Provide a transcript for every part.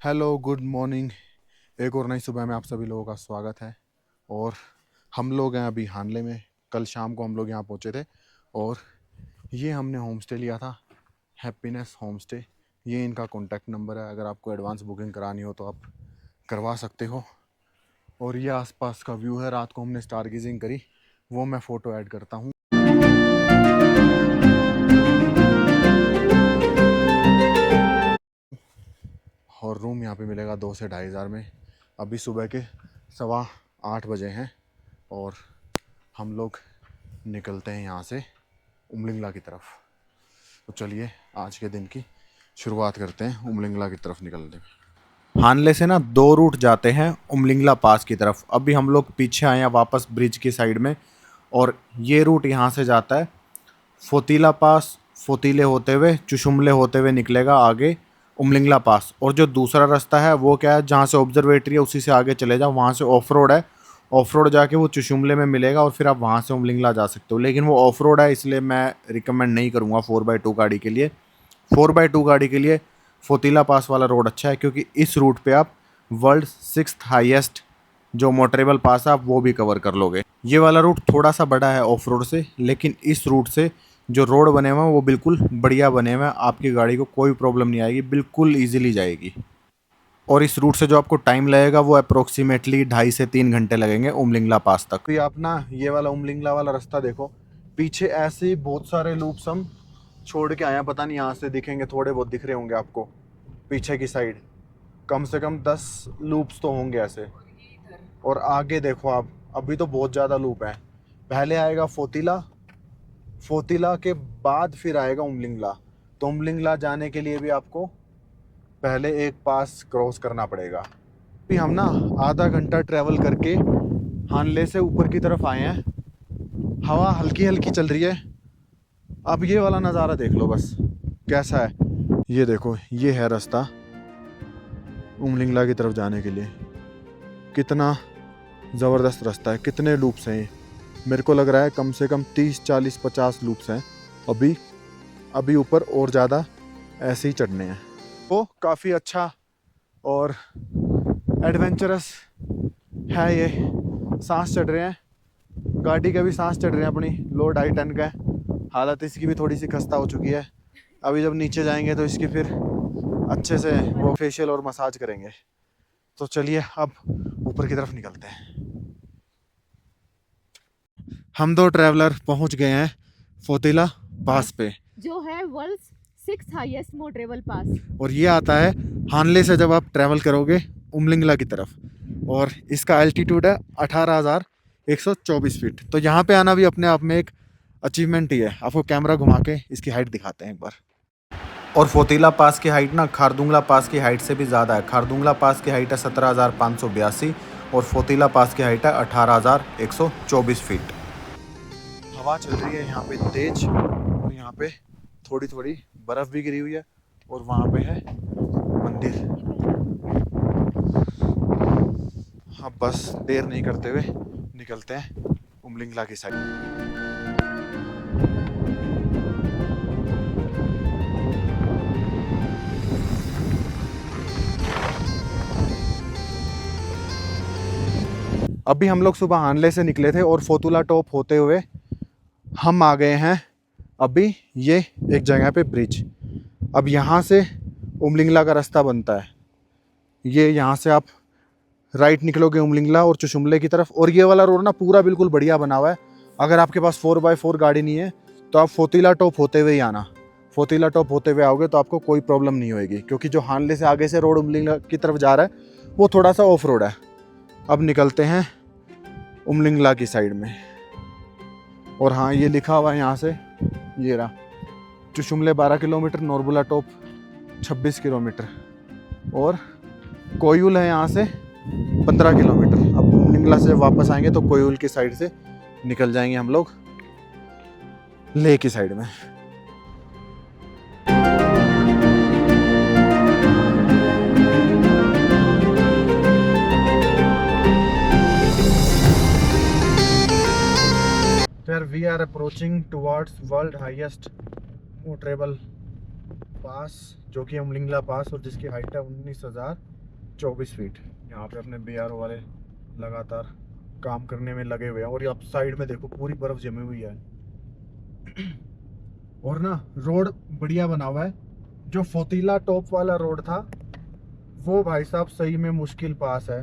Hello, good morning. एक और नई सुबह में आप सभी लोगों का स्वागत है। और हम लोग हैं अभी हानले में। कल शाम को हम लोग यहाँ पहुँचे थे और ये हमने होम स्टे लिया था, हैप्पीनेस होम स्टे। ये इनका कॉन्टैक्ट नंबर है, अगर आपको एडवांस बुकिंग करानी हो तो आप करवा सकते हो। और ये आसपास का व्यू है। रात को हमने स्टार गेजिंग करी, वो मैं फ़ोटो ऐड करता हूँ। और रूम यहाँ पे मिलेगा 2 से 2,500 में। अभी सुबह के 8:15 बजे हैं और हम लोग निकलते हैं यहाँ से उमलिंगला की तरफ। तो चलिए आज के दिन की शुरुआत करते हैं उमलिंगला की तरफ निकलने में। हानले से ना 2 रूट जाते हैं उमलिंगला पास की तरफ। अभी हम लोग पीछे आए हैं वापस ब्रिज की साइड में, और ये रूट यहाँ से जाता है फोतीला पास, फोतीले होते हुए चुशुमले होते हुए निकलेगा आगे उमलिंगला पास। और जो दूसरा रास्ता है वो क्या है, जहाँ से ऑब्जर्वेटरी है उसी से आगे चले जाओ, वहाँ से ऑफ रोड है। ऑफ रोड जाके वो चुशुमले में मिलेगा और फिर आप वहाँ से उमलिंगला जा सकते हो। लेकिन वो ऑफ रोड है, इसलिए मैं रिकमेंड नहीं करूँगा 4x2 गाड़ी के लिए। 4x2 गाड़ी के लिए फोतीला पास वाला रोड अच्छा है, क्योंकि इस रूट पे आप वर्ल्ड 6th हाईएस्ट जो मोटरेबल पास है आप वो भी कवर कर लोगे। ये वाला रूट थोड़ा सा बड़ा है ऑफ रोड से, लेकिन इस रूट से जो रोड बने हुए हैं वो बिल्कुल बढ़िया बने हुए हैं। आपकी गाड़ी को कोई प्रॉब्लम नहीं आएगी, बिल्कुल ईजिली जाएगी। और इस रूट से जो आपको टाइम लगेगा वो अप्रोक्सीमेटली 2.5 से 3 घंटे लगेंगे उमलिंगला पास तक। तो ये आप ना ये वाला उमलिंगला वाला रास्ता देखो, पीछे ऐसे ही बहुत सारे लूप्स हम छोड़ के आए हैं। पता नहीं यहाँ से दिखेंगे, थोड़े बहुत दिख रहे होंगे आपको पीछे की साइड। कम से कम 10 लूप्स तो होंगे ऐसे। और आगे देखो आप, अभी तो बहुत ज़्यादा लूप है। पहले आएगा फोतीला, फोतीला के बाद फिर आएगा उमलिंगला। तो उमलिंगला जाने के लिए भी आपको पहले एक पास क्रॉस करना पड़ेगा। अभी हम ना आधा घंटा ट्रैवल करके हानले से ऊपर की तरफ आए हैं। हवा हल्की हल्की चल रही है। अब ये वाला नज़ारा देख लो बस कैसा है। ये देखो, ये है रास्ता उमलिंगला की तरफ जाने के लिए। कितना ज़बरदस्त रास्ता है, कितने लूप्स हैं ये। मेरे को लग रहा है कम से कम 30 40 50 लूप्स हैं अभी। अभी ऊपर और ज़्यादा ऐसे ही चढ़ने हैं। वो काफ़ी अच्छा और एडवेंचरस है ये। सांस चढ़ रहे हैं, गाड़ी के भी सांस चढ़ रहे हैं अपनी। लो 2.5 टन का है, हालत इसकी भी थोड़ी सी खस्ता हो चुकी है। अभी जब नीचे जाएंगे तो इसकी फिर अच्छे से वो फेशियल और मसाज करेंगे। तो चलिए अब ऊपर की तरफ निकलते हैं। हम दो ट्रैवलर पहुंच गए हैं फोतीला पास पे, जो है वर्ल्ड 6th हाईएस्ट मोटरेबल पास। और ये आता है हानले से जब आप ट्रैवल करोगे उमलिंगला की तरफ। और इसका एल्टीट्यूड है 18,124 फीट। तो यहाँ पे आना भी अपने आप में एक अचीवमेंट ही है। आपको कैमरा घुमा के इसकी हाइट दिखाते हैं एक बार। और फोतीला पास की हाइट ना खारदुंगला पास की हाइट से भी ज़्यादा है। खारदुंगला पास की हाइट है 17,582 और फोतीला पास की हाइट है 18,124 फीट। हवा चल रही है यहाँ पे तेज, और यहाँ पे थोड़ी थोड़ी बर्फ़ भी गिरी हुई है, और वहाँ पे है मंदिर। हाँ, बस देर नहीं करते हुए निकलते हैं उमलिंगला की साइड। अभी हम लोग सुबह हानले से निकले थे और फोतुला टॉप होते हुए हम आ गए हैं अभी ये एक जगह पे ब्रिज। अब यहाँ से उमलिंगला का रास्ता बनता है। ये यहाँ से आप राइट निकलोगे उमलिंगला और चुशुमले की तरफ। और ये वाला रोड ना पूरा बिल्कुल बढ़िया बना हुआ है। अगर आपके पास 4x4 गाड़ी नहीं है तो आप फोतीला टॉप होते हुए ही आना। फोतीला टॉप होते हुए आओगे तो आपको कोई प्रॉब्लम नहीं होगी, क्योंकि जो हानले से आगे से रोड उमलिंगला की तरफ जा रहा है वो थोड़ा सा ऑफ रोड है। अब निकलते हैं उमलिंगला की साइड में। और हाँ, ये लिखा हुआ है यहाँ से, ये रहा, चुशुमले 12 किलोमीटर, नोरबुला टॉप 26 किलोमीटर, और कोयुल है यहाँ से 15 किलोमीटर। अब उमलिंगला से वापस आएंगे तो कोयुल की साइड से निकल जाएंगे हम लोग लेह की साइड में। Where we are approaching towards world highest motorable पास जो कि उमलिंगला पास और जिसकी हाइट है 19,024 फीट। यहाँ पे अपने BRO वाले लगातार काम करने में लगे हुए हैं और आप साइड में देखो पूरी बर्फ जमी हुई है। और ना रोड बढ़िया बना हुआ है। जो फोतीला टॉप वाला रोड था वो भाई साहब सही में मुश्किल पास है,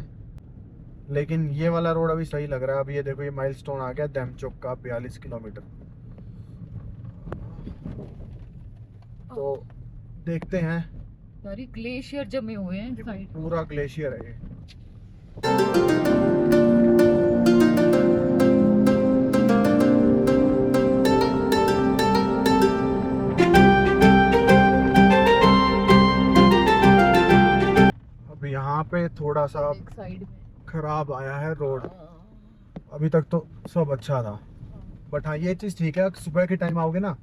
लेकिन ये वाला रोड अभी सही लग रहा है। अभी ये देखो ये माइलस्टोन आ गया दैमचौक का 42 किलोमीटर। तो देखते हैं। सारी ग्लेशियर जमे हुए हैं साइड। पूरा ग्लेशियर है ये। अब यहाँ पे थोड़ा सा साइड में खराब आया है रोड। अभी तक तो सब अच्छा था, बट हाँ ये चीज़ ठीक है, सुबह के टाइम आओगे ना,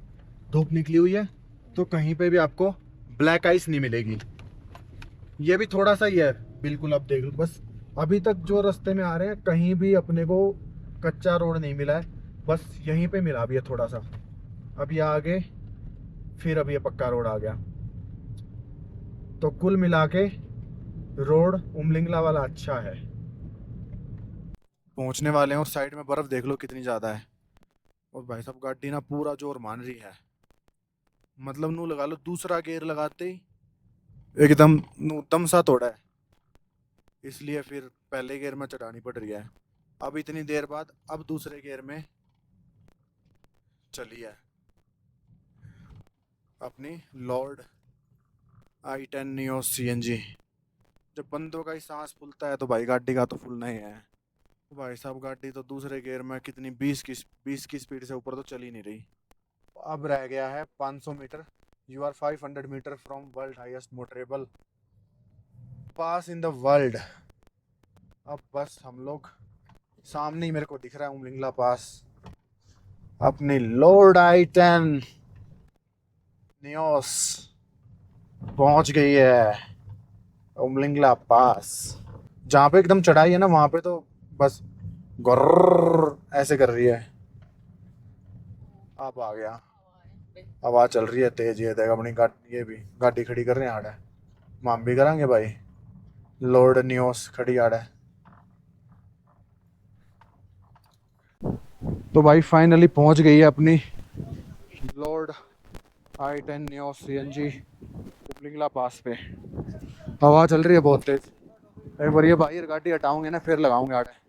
धूप निकली हुई है तो कहीं पे भी आपको ब्लैक आइस नहीं मिलेगी। ये भी थोड़ा सा ही है, बिल्कुल आप देख लो। बस अभी तक जो रास्ते में आ रहे हैं कहीं भी अपने को कच्चा रोड नहीं मिला है, बस यहीं पे मिला भी है थोड़ा सा। अब ये आगे फिर अब ये पक्का रोड आ गया। तो कुल मिला के रोड उमलिंगला वाला अच्छा है। पहुंचने वाले हैं और साइड में बर्फ देख लो कितनी ज़्यादा है। और भाई साहब गाड़ी ना पूरा जोर मान रही है, मतलब नू लगा लो दूसरा गियर लगाते ही एकदम नू दम सा तोड़ा है, इसलिए फिर पहले गियर में चढ़ानी पड़ रही है। अब इतनी देर बाद अब दूसरे गियर में चली है अपनी लॉर्ड i10 नियो CNG। जब बंदों का ही सांस फूलता है तो भाई गाड़ी का तो फूलना ही है। भाई साहब गाड़ी तो दूसरे गियर में कितनी 20 की स्पीड से ऊपर तो चल ही नहीं रही। अब रह गया है 500 metre. You are 500 metre from world highest motorable pass in the world. अब बस हम लोग सामने ही मेरे को दिख रहा है उमलिंगला पास। अपनी लॉर्ड i10 नियोस पहुंच गई है उमलिंगला पास। जहाँ पे एकदम चढ़ाई है ना वहां पे तो बस गुर्र ऐसे कर रही है। अब आ गया, आवाज चल रही है तेज। ये देख अपनी गाड़ी, ये भी गाड़ी खड़ी कर रहे हैं आड़े। हम भी करांगे भाई, लॉर्ड नियोस खड़ी आड़े। तो भाई फाइनली पहुंच गई है अपनी लॉर्ड i10 Nios CNG Umlingla pass पे। हवा चल रही है बहुत तेज। एक बार ये बाहर गाड़ी हटाऊंगे ना फिर लगाऊंगे आड़े।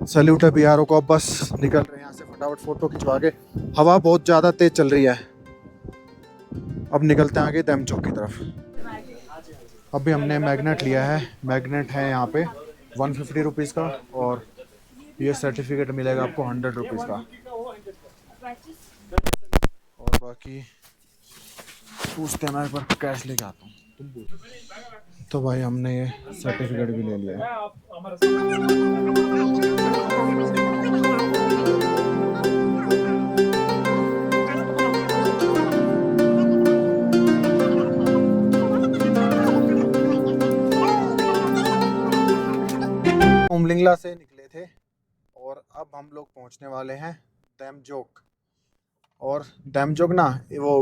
सैल्यूट है BRO को। अब बस निकल रहे हैं यहाँ से फटाफट फोटो खिंचवा के। हवा बहुत ज़्यादा तेज चल रही है। अब निकलते हैं आगे दैमचौक की तरफ। अभी हमने मैग्नेट लिया है। मैग्नेट है यहाँ पे 150 रुपीज़ का और ये सर्टिफिकेट मिलेगा आपको 100 रुपीज़ का। और बाकी पूछते हैं, मैं एक बार कैश लेके आता हूँ। तो भाई हमने ये सर्टिफिकेट भी ले लिया है। उमलिंगला से निकले थे और अब हम लोग पहुंचने वाले हैं दैमचौक। और दैमचौक ना वो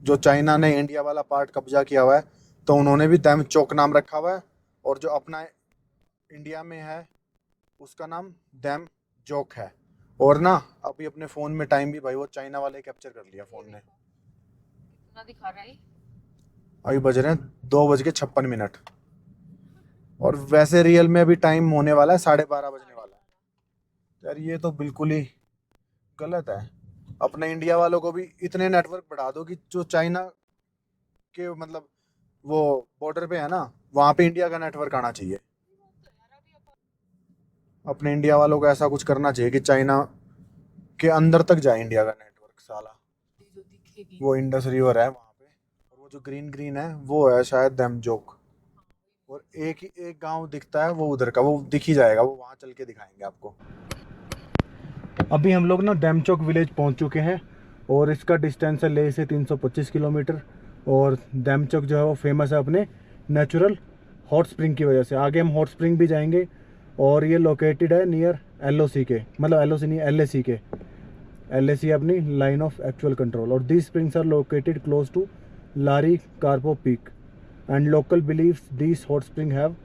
जो चाइना ने इंडिया वाला पार्ट कब्जा किया हुआ है तो उन्होंने भी दैमचौक नाम रखा हुआ है, और जो अपना इंडिया में है उसका नाम दैमचौक है। और ना अभी अपने फ़ोन में टाइम भी भाई वो चाइना वाले कैप्चर कर लिया फ़ोन ने। कितना दिखा रहा है? अभी बज रहे हैं 2:56। और वैसे रियल में अभी टाइम होने वाला है 12:30 बजने वाला है। यार ये तो बिल्कुल ही गलत है। अपने इंडिया वालों को भी इतने नेटवर्क बढ़ा दो कि जो चाइना के मतलब वो बॉर्डर पे है ना वहाँ पे इंडिया का नेटवर्क आना चाहिए। अपने इंडिया वालों को ऐसा कुछ करना चाहिए कि चाइना के अंदर तक जाए इंडिया का नेटवर्क साला। जो दिखेगी वो इंडस रिवर है वहाँ पे, और वो जो ग्रीन ग्रीन है वो है शायद दैमचौक। और एक गांव दिखता है, वो उधर का, वो दिख ही जाएगा, वो वहाँ चल के दिखाएंगे आपको। अभी हम लोग ना डैमचौक विलेज पहुँच चुके हैं और इसका डिस्टेंस है लेह से 325 किलोमीटर। और डैमचौक जो है वो फेमस है अपने नेचुरल हॉट स्प्रिंग की वजह से। आगे हम हॉट स्प्रिंग भी जाएंगे और ये लोकेटेड है नियर LOC के, मतलब LOC नहीं, LAC के। LAC अपनी लाइन ऑफ एक्चुअल कंट्रोल। और these springs are located close to Lari Karpo peak and local believes these hot spring have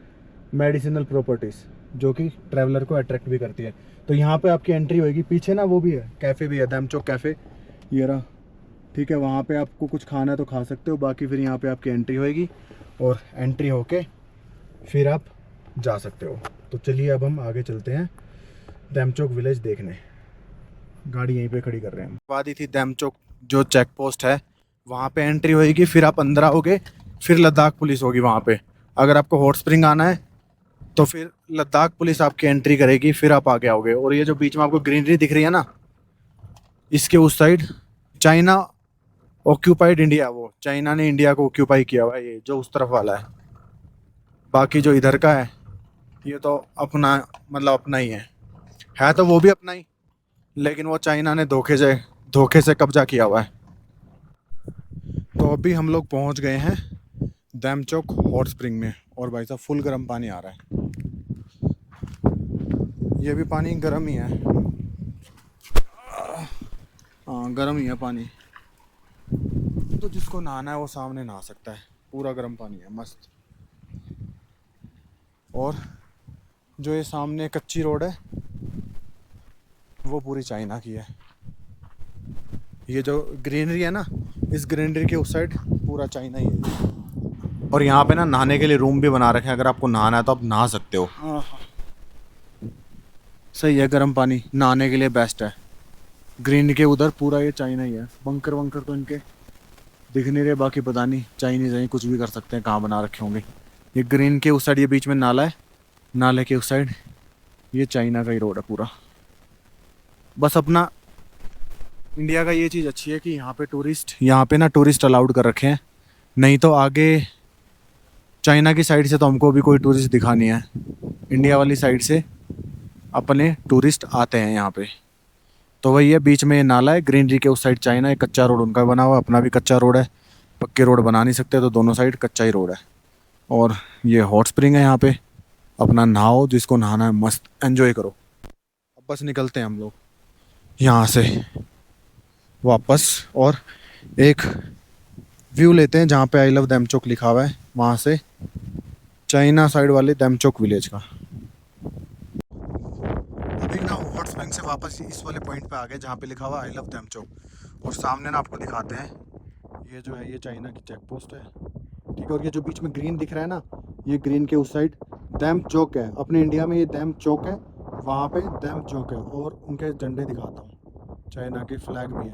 medicinal properties, जो कि ट्रैवलर को अट्रैक्ट भी करती है। तो यहाँ पे आपकी एंट्री होगी। पीछे ना वो भी है, कैफ़े भी है, डैमचौक कैफ़े, ये रहा, ठीक है। वहाँ पे आपको कुछ खाना है तो खा सकते हो, बाकी फिर यहाँ पे आपकी एंट्री होगी और एंट्री होके फिर आप जा सकते हो। तो चलिए अब हम आगे चलते हैं डैमचौक विलेज देखने। गाड़ी यहीं पे खड़ी कर रहे हैं हम। वादी थी डैमचौक जो चेक पोस्ट है, वहाँ पे एंट्री होगी, फिर आप अंदर आओगे, फिर लद्दाख पुलिस होगी वहाँ पे। अगर आपको हॉट स्प्रिंग आना है तो फिर लद्दाख पुलिस आपकी एंट्री करेगी, फिर आप आगे आओगे। और ये जो बीच में आपको ग्रीनरी दिख रही है ना, इसके उस साइड चाइना ऑक्यूपाइड इंडिया, वो चाइना ने इंडिया को ऑक्यूपाई किया हुआ है, ये जो उस तरफ वाला है। बाकी जो इधर का है ये तो अपना, मतलब अपना ही है तो वो भी अपना ही, लेकिन वो चाइना ने धोखे से कब्जा किया हुआ है। तो अभी हम लोग पहुंच गए हैं डैमचौक हॉट स्प्रिंग में। और भाई साहब फुल गर्म पानी आ रहा है, ये भी पानी गर्म ही है। हाँ गर्म ही है पानी, तो जिसको नहाना है वो सामने नहा सकता है, पूरा गर्म पानी है, मस्त। और जो ये सामने कच्ची रोड है वो पूरी चाइना की है। ये जो ग्रीनरी है ना, इस ग्रीनरी के उस साइड पूरा चाइना ही है। और यहाँ पे ना नहाने के लिए रूम भी बना रखे हैं, अगर आपको नहाना है तो आप नहा सकते हो। सही है, गर्म पानी नहाने के लिए बेस्ट है। ग्रीन के उधर पूरा ये चाइना ही है। बंकर वंकर तो इनके दिख नहीं रहे, बाकी पता नहीं चाइनीज है, कुछ भी कर सकते हैं, कहाँ बना रखे होंगे। ये ग्रीन के उस साइड ये बीच में नाला है, नाले के उस साइड ये चाइना का ही रोड है पूरा। बस अपना इंडिया का ये चीज़ अच्छी है कि यहाँ पे ना टूरिस्ट अलाउड कर रखे हैं, नहीं तो आगे चाइना की साइड से तो हमको भी कोई टूरिस्ट दिखा नहीं है। इंडिया वाली साइड से अपने टूरिस्ट आते हैं यहाँ पे। तो वही है, बीच में ये नाला है, ग्रीनरी के उस साइड चाइना है, कच्चा रोड उनका बना हुआ, अपना भी कच्चा रोड है। पक्के रोड बना नहीं सकते, तो दोनों साइड कच्चा ही रोड है। और ये हॉट स्प्रिंग है, यहाँ पे अपना नहाओ, जिसको नहाना है मस्त एंजॉय करो। अब बस निकलते हैं हम लोग यहाँ से वापस, और एक व्यू लेते हैं जहाँ पे आई लव डैमचौक लिखा हुआ है, वहाँ से चाइना साइड वाले डैमचौक विलेज का। अभी ना हॉट स्प्रिंग से वापस इस वाले पॉइंट पे आ गए जहाँ पे लिखा हुआ आई लव डैमचौक। और सामने ना आपको दिखाते हैं, ये जो है ये चाइना की चेक पोस्ट है, ठीक है। और ये जो बीच में ग्रीन दिख रहा है ना, ये ग्रीन के उस साइड डैमचौक है। अपने इंडिया में ये डैमचौक है, वहाँ पे डैमचौक है। और उनके झंडे दिखाता हूँ, चाइना के फ्लैग भी हैं,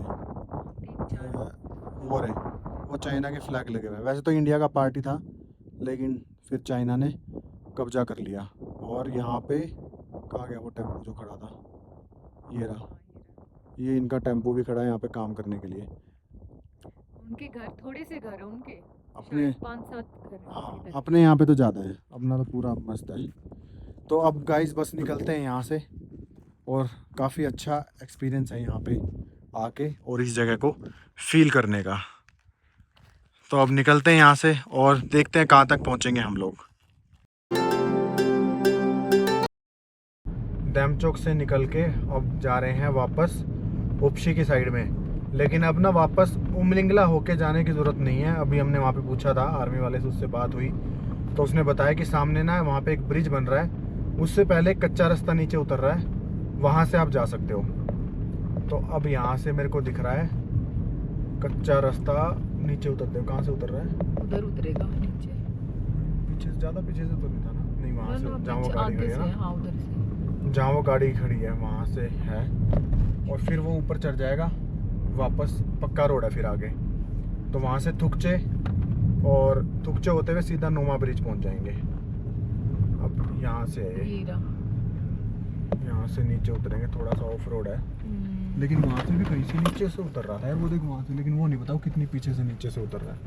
वो रहे, वो चाइना के फ्लैग लगे हुए हैं। वैसे तो इंडिया का पार्टी था, लेकिन फिर चाइना ने कब्जा कर लिया। और यहाँ पे कहाँ गया वो टेम्पो जो खड़ा था, ये रहा, ये इनका टेम्पो भी खड़ा है यहाँ पे काम करने के लिए। उनके घर, थोड़े से घर हैं उनके, अपने 5-7 घर हैं। हाँ, अपने यहाँ पे तो ज़्यादा है, अपना तो पूरा मस्त है। तो अब गाइस बस निकलते हैं यहाँ से। और काफ़ी अच्छा एक्सपीरियंस है यहाँ पे आके और इस जगह को फील करने का। तो अब निकलते हैं यहाँ से और देखते हैं कहाँ तक पहुँचेंगे हम लोग। डैमचौक से निकल के अब जा रहे हैं वापस उपशी की साइड में। लेकिन अब ना वापस उमलिंगला होके जाने की ज़रूरत नहीं है। अभी हमने वहाँ पे पूछा था आर्मी वाले से, उससे बात हुई तो उसने बताया कि सामने ना वहाँ पे एक ब्रिज बन रहा है, उससे पहले कच्चा रास्ता नीचे उतर रहा है, वहाँ से आप जा सकते हो। तो अब यहाँ से मेरे को दिख रहा है कच्चा रास्ता नीचे उतरते हो। कहाँ से उतर रहा है? उधर उतरेगा नीचे, पीछे से, ज़्यादा पीछे से तो नहीं था ना? नहीं, वहाँ से जहाँ वो गाड़ी खड़ी है ना, हाँ उधर से, जहाँ वो गाड़ी खड़ी है वहाँ से है। और फिर वो ऊपर चढ़ जाएगा, वापस पक्का रोड है फिर आगे। तो वहाँ से थुकचे, और थुकचे होते हुए सीधा नोमा ब्रिज पहुँच जाएंगे। अब यहाँ से यहाँ से नीचे उतरेंगे, थोड़ा सा ऑफ रोड है, लेकिन वहाँ से भी कहीं से नीचे से उतर रहा है वो, देख वहाँ से, लेकिन वो नहीं बताओ कितनी पीछे से नीचे से उतर रहा है।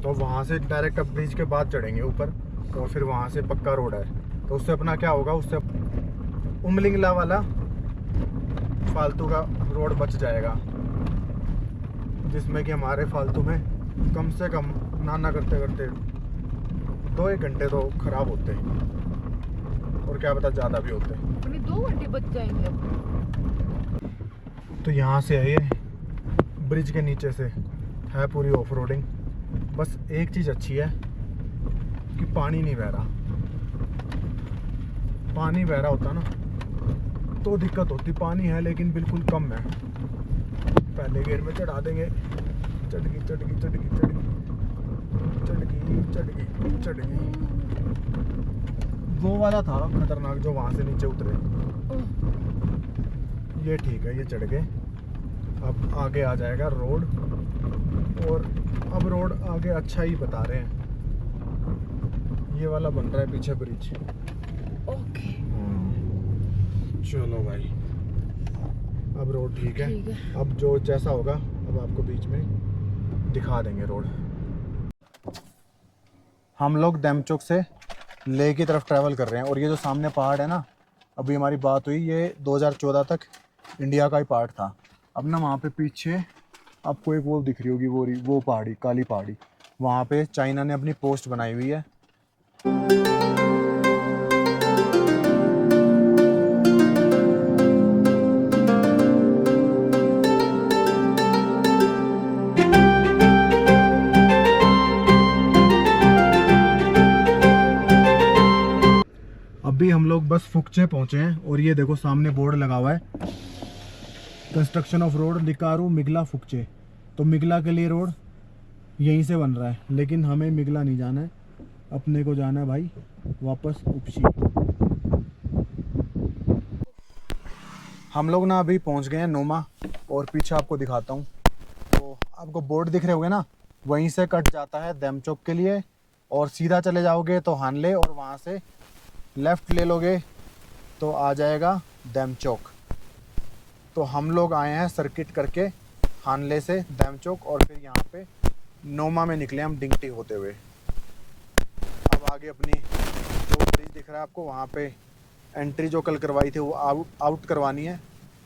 तो वहाँ से डायरेक्ट अब ब्रिज के बाद चढ़ेंगे ऊपर और फिर वहाँ से पक्का रोड है। तो उससे अपना क्या होगा, उससे उमलिंगला वाला फालतू का रोड बच जाएगा, जिसमें कि हमारे फालतू में कम से कम नाना करते करते 2-1 घंटे तो खराब होते हैं, और क्या पता ज़्यादा भी होते हैं। अपने 2 घंटे बच जाएंगे अब। तो यहाँ से है, ये ब्रिज के नीचे से है पूरी ऑफ रोडिंग। बस एक चीज़ अच्छी है कि पानी नहीं बह रहा। पानी बह रहा होता ना तो दिक्कत होती। पानी है लेकिन बिल्कुल कम है। पहले गियर में चढ़ा देंगे, चढ़ गई। वो वाला था खतरनाक जो वहाँ से नीचे उतरे। ये ठीक है, ये चढ़ गए। अब आगे आ जाएगा रोड, और अब रोड आगे अच्छा ही बता रहे हैं। ये वाला बन रहा है पीछे ब्रिज। ओके चलो भाई, अब रोड ठीक है। ठीक है। अब जो जैसा होगा अब आपको बीच में दिखा देंगे रोड। हम लोग डेमचौक से लेह की तरफ ट्रैवल कर रहे हैं, और ये जो सामने पहाड़ है ना, अभी हमारी बात हुई, ये 2014 तक इंडिया का ही पार्ट था। अब ना वहाँ पे पीछे आपको एक वो दिख रही होगी, वो पहाड़ी, काली पहाड़ी, वहाँ पे चाइना ने अपनी पोस्ट बनाई हुई है। अभी हम लोग बस फुकचे पहुंचे हैं, और ये देखो सामने बोर्ड लगा हुआ है, कंस्ट्रक्शन ऑफ रोड लिकारू मिगला फुकचे। तो मिगला के लिए रोड यहीं से बन रहा है, लेकिन हमें मिगला नहीं जाना है, अपने को जाना है भाई वापस उपशी। हम लोग ना अभी पहुंच गए हैं नोमा, और पीछे आपको दिखाता हूँ। तो आपको बोर्ड दिख रहे होंगे ना, वहीं से कट जाता है डेमचौक के लिए, और सीधा चले जाओगे तो हानले, और वहाँ से लेफ़्ट ले लोगे तो आ जाएगा डेमचौक। तो हम लोग आए हैं सर्किट करके हानले से डेमचौक, और फिर यहाँ पे नोमा में निकले हम डिंगटी होते हुए। अब आगे अपनी जो ब्रिज दिख रहा है आपको, वहाँ पे एंट्री जो कल करवाई थी वो आउट करवानी है।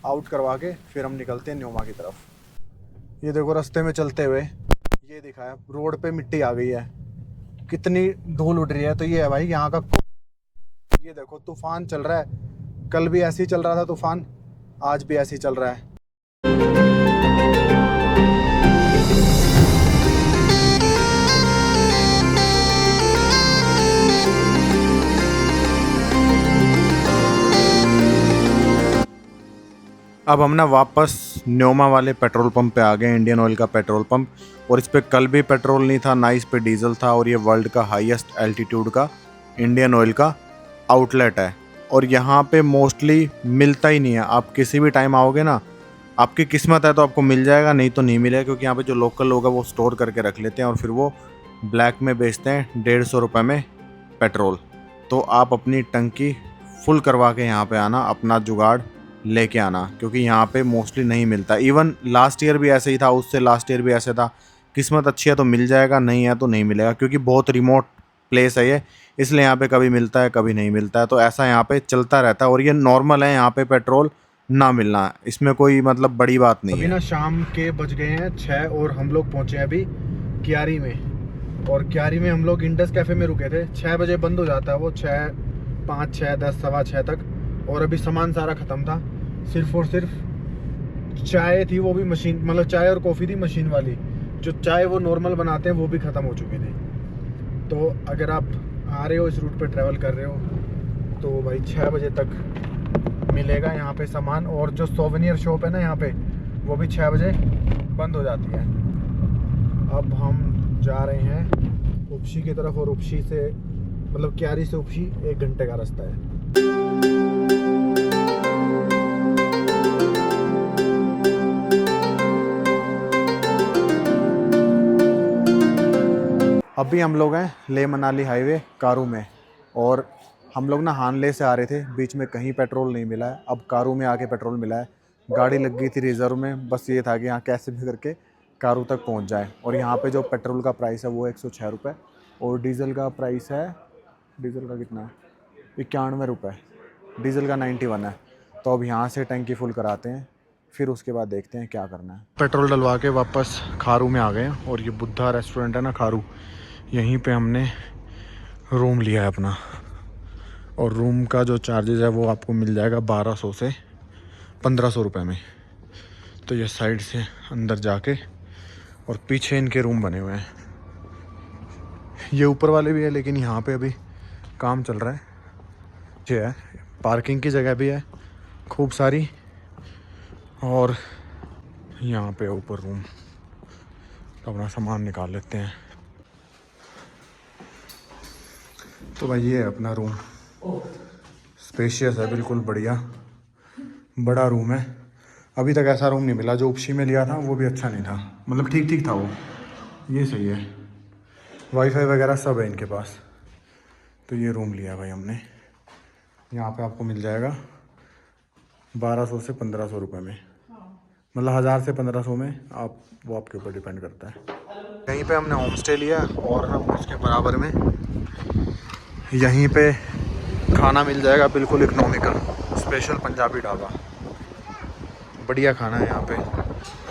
आउट करवा के फिर हम निकलते हैं न्योमा की तरफ। ये देखो रास्ते में चलते हुए ये दिखा है, रोड पे मिट्टी आ गई है, कितनी धूल उड़ रही है। तो ये है भाई यहाँ का, ये देखो तूफान चल रहा है। कल भी ऐसे ही चल रहा था तूफान, आज भी ऐसे ही चल रहा है। अब हम ना वापस न्योमा वाले पेट्रोल पंप पे आ गए, इंडियन ऑयल का पेट्रोल पंप। और इस पे कल भी पेट्रोल नहीं था, ना इस पे डीजल था, और ये वर्ल्ड का हाईएस्ट एल्टीट्यूड का इंडियन ऑयल का आउटलेट है। और यहाँ पे मोस्टली मिलता ही नहीं है। आप किसी भी टाइम आओगे ना, आपकी किस्मत है तो आपको मिल जाएगा, नहीं तो नहीं मिलेगा, क्योंकि यहाँ पे जो लोकल लोग हैं वो स्टोर करके रख लेते हैं और फिर वो ब्लैक में बेचते हैं 150 रुपये में पेट्रोल। तो आप अपनी टंकी फुल करवा के यहाँ पे आना, अपना जुगाड़ लेके आना, क्योंकि यहाँ पे मोस्टली नहीं मिलता। इवन लास्ट ईयर भी ऐसे ही था, उससे लास्ट ईयर भी ऐसे था। किस्मत अच्छी है तो मिल जाएगा, नहीं है तो नहीं मिलेगा, क्योंकि बहुत रिमोट प्लेस है ये, इसलिए यहाँ पे कभी मिलता है कभी नहीं मिलता है। तो ऐसा यहाँ पे चलता रहता है, और ये नॉर्मल है यहाँ पे पेट्रोल ना मिलना, इसमें कोई मतलब बड़ी बात नहीं है। अभी ना शाम के बज गए हैं 6, और हम लोग पहुँचे हैं अभी क्यारी में। और क्यारी में हम लोग इंडस कैफ़े में रुके थे। 6 बजे बंद हो जाता है वो, 6, 5, 6, 10, सवा 6 तक। और अभी सामान सारा ख़त्म था, सिर्फ और सिर्फ चाय थी, वो भी मशीन, मतलब चाय और कॉफ़ी थी मशीन वाली। जो चाय वो नॉर्मल बनाते हैं वो भी ख़त्म हो चुके थे। तो अगर आप आ रहे हो, इस रूट पे ट्रैवल कर रहे हो, तो भाई 6 बजे तक मिलेगा यहाँ पे सामान। और जो सोवेनियर शॉप है ना यहाँ पे, वो भी 6 बजे बंद हो जाती है। अब हम जा रहे हैं उपशी की तरफ, और उपशी से मतलब क्यारी से उपशी 1 घंटे का रास्ता है। अभी हम लोग हैं लेह मनाली हाईवे कारू में, और हम लोग ना हानले से आ रहे थे, बीच में कहीं पेट्रोल नहीं मिला है। अब कारू में आके पेट्रोल मिला है। गाड़ी लग गई थी रिज़र्व में, बस ये था कि यहाँ कैसे भी करके कारू तक पहुँच जाए। और यहाँ पे जो पेट्रोल का प्राइस है वो 106 रुपये, और डीजल का प्राइस है, डीजल का कितना है, 91 रुपये, डीजल का 91 है। तो अब यहाँ से टंकी फुल कराते हैं, फिर उसके बाद देखते हैं क्या करना है। पेट्रोल डलवा के वापस खारू में आ गए हैं, और ये बुद्धा रेस्टोरेंट है ना खारू, यहीं पे हमने रूम लिया है अपना। और रूम का जो चार्जेस है वो आपको मिल जाएगा 1200 से 1500 रुपये में। तो ये साइड से अंदर जाके, और पीछे इनके रूम बने हुए हैं। ये ऊपर वाले भी है, लेकिन यहाँ पे अभी काम चल रहा है। ये है, पार्किंग की जगह भी है खूब सारी, और यहाँ पे ऊपर रूम। तो अपना सामान निकाल लेते हैं। तो भाई ये है अपना रूम, स्पेशियस है, बिल्कुल बढ़िया बड़ा रूम है। अभी तक ऐसा रूम नहीं मिला, जो उपशी में लिया था वो भी अच्छा नहीं था, मतलब ठीक ठीक था वो। ये सही है, वाईफाई वगैरह सब है इनके पास। तो ये रूम लिया भाई हमने। यहाँ पे आपको मिल जाएगा 1200 से 1500 रुपये में, मतलब 1000 से 1500 में। आप वो आपके ऊपर डिपेंड करता है। यहीं पे हमने होम स्टे लिया, और हम उसके बराबर में यहीं पे खाना मिल जाएगा, बिल्कुल इकोनॉमिकल, स्पेशल पंजाबी ढाबा। बढ़िया खाना है यहाँ पे,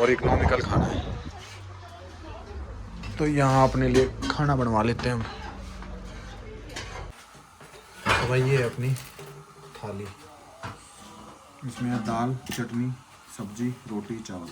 और इकोनॉमिकल खाना है। तो यहाँ अपने लिए खाना बनवा लेते हैं हम। तो भाई ये है अपनी थाली, इसमें है दाल, चटनी, सब्जी, रोटी, चावल।